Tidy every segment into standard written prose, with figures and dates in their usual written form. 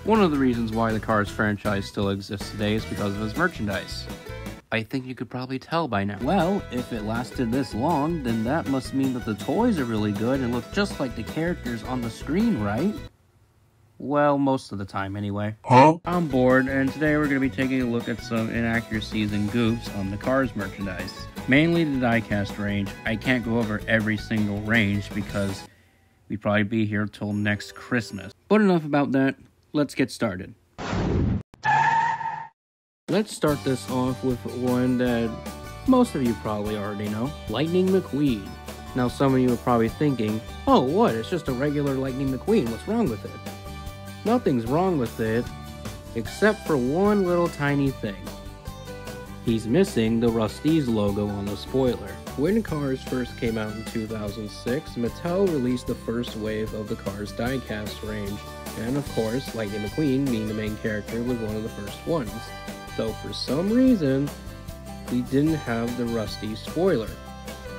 One of the reasons why the Cars franchise still exists today is because of its merchandise. I think you could probably tell by now. Well, if it lasted this long, then that must mean that the toys are really good and look just like the characters on the screen, right? Well, most of the time anyway. Huh? I'm bored, and today we're going to be taking a look at some inaccuracies and goofs on the Cars merchandise. Mainly the diecast range. I can't go over every single range because we'd probably be here till next Christmas. But enough about that, let's get started. Let's start this off with one that most of you probably already know. Lightning McQueen. Now some of you are probably thinking, oh what, it's just a regular Lightning McQueen, what's wrong with it? Nothing's wrong with it, except for one little tiny thing. He's missing the Rust-eze logo on the spoiler. When Cars first came out in 2006, Mattel released the first wave of the Cars diecast range, and of course, Lightning McQueen, being the main character, was one of the first ones. Though for some reason, we didn't have the Rust-eze spoiler,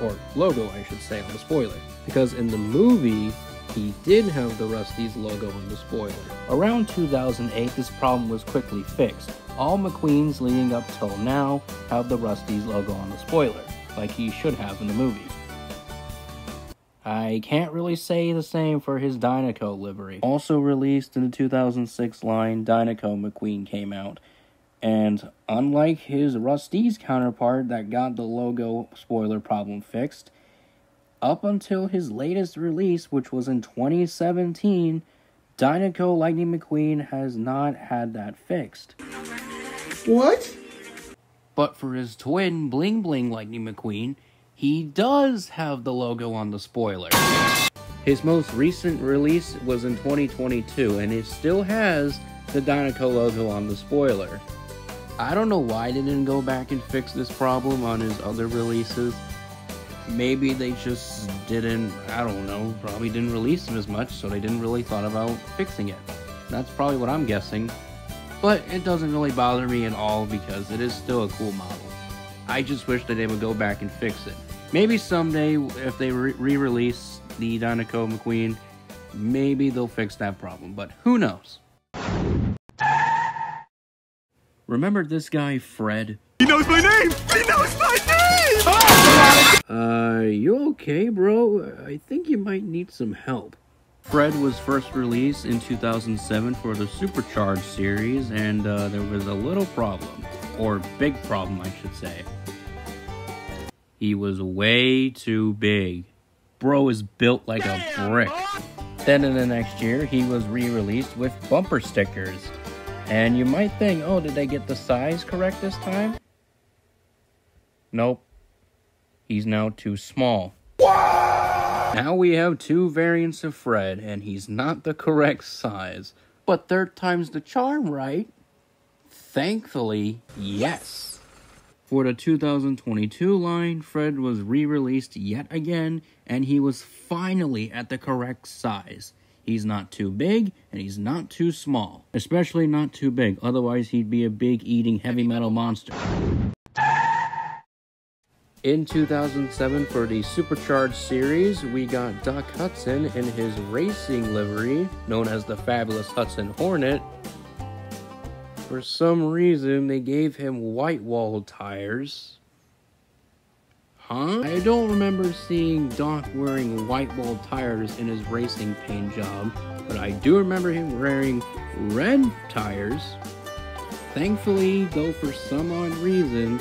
or logo I should say, on the spoiler. Because in the movie, he did have the Rust-eze logo on the spoiler. Around 2008, this problem was quickly fixed. All McQueens leading up till now have the Rust-eze logo on the spoiler, like he should have in the movie. I can't really say the same for his Dynaco livery. Also released in the 2006 line, Dynaco McQueen came out. And unlike his Rust-eze counterpart that got the logo spoiler problem fixed, up until his latest release, which was in 2017, Dynaco Lightning McQueen has not had that fixed. What? But for his twin Bling Bling Lightning McQueen, he does have the logo on the spoiler. His most recent release was in 2022, and it still has the Dynaco logo on the spoiler. I don't know why they didn't go back and fix this problem on his other releases. Maybe they just didn't, I don't know, probably didn't release them as much, so they didn't really thought about fixing it. That's probably what I'm guessing. But it doesn't really bother me at all because it is still a cool model. I just wish that they would go back and fix it. Maybe someday, if they re-release the Dynaco McQueen, maybe they'll fix that problem, but who knows? Remember this guy, Fred? He knows my name! He knows my name! You okay, bro? I think you might need some help. Fred was first released in 2007 for the Supercharged series, and there was a little problem. Or big problem, I should say. He was way too big. Bro is built like a brick. Then in the next year, he was re-released with bumper stickers. And you might think, oh, did they get the size correct this time? Nope. He's now too small. Now we have two variants of Fred, and he's not the correct size. But third time's the charm, right? Thankfully, yes. For the 2022 line, Fred was re-released yet again, and he was finally at the correct size. He's not too big, and he's not too small. Especially not too big, otherwise he'd be a big eating heavy metal monster. In 2007, for the Supercharged series, we got Doc Hudson in his racing livery, known as the Fabulous Hudson Hornet. For some reason, they gave him white wall tires. Huh? I don't remember seeing Doc wearing white wall tires in his racing paint job, but I do remember him wearing red tires. Thankfully, though, for some odd reason,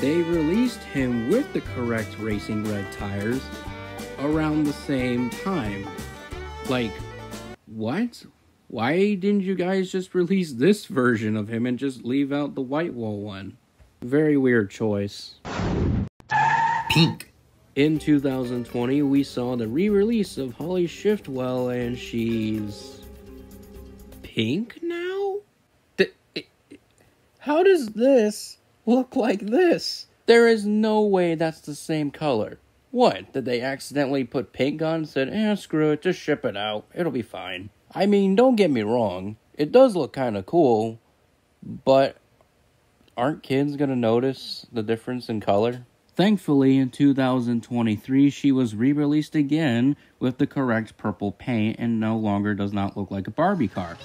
they released him with the correct racing red tires around the same time. Like, what? Why didn't you guys just release this version of him and just leave out the white wall one? Very weird choice. Pink. In 2020, we saw the re-release of Holly Shiftwell, and she's pink now? How does this look like this? There is no way that's the same color. What, did they accidentally put pink on and said, screw it, just ship it out, it'll be fine. I mean, don't get me wrong, it does look kind of cool, but aren't kids gonna notice the difference in color? Thankfully, in 2023, she was re-released again with the correct purple paint and no longer does not look like a Barbie car.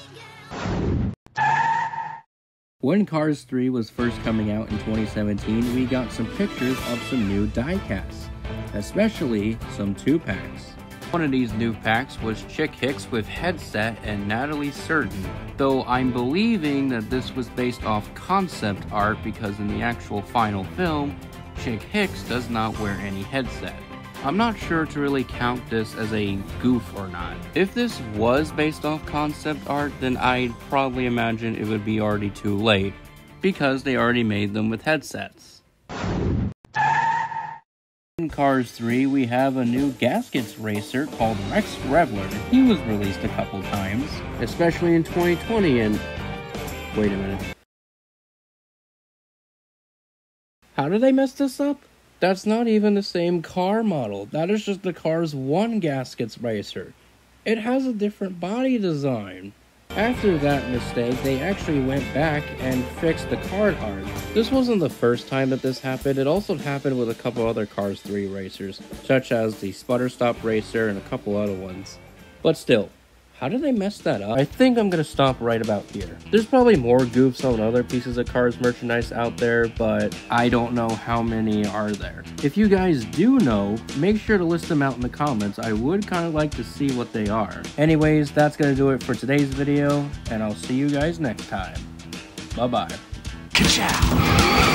When Cars 3 was first coming out in 2017, we got some pictures of some new die-casts, especially some 2-packs. One of these new packs was Chick Hicks with headset and Natalie Surton, though I'm believing that this was based off concept art because in the actual final film, Chick Hicks does not wear any headset. I'm not sure to really count this as a goof or not. If this was based off concept art, then I'd probably imagine it would be already too late, because they already made them with headsets. In Cars 3, we have a new Gaskets racer called Rex Revler. He was released a couple times, especially in 2020 and... Wait a minute. How did they mess this up? That's not even the same car model. That is just the Cars 1 Gaskets racer. It has a different body design. After that mistake, they actually went back and fixed the card art. This wasn't the first time that this happened. It also happened with a couple other Cars 3 racers, such as the Sputter Stop racer and a couple other ones. But still, how did they mess that up? I think I'm gonna stop right about here. There's probably more goofs on other pieces of Cars merchandise out there, but I don't know how many are there. If you guys do know, make sure to list them out in the comments. I would kind of like to see what they are. Anyways, that's gonna do it for today's video, and I'll see you guys next time. Bye-bye. Ka-chow!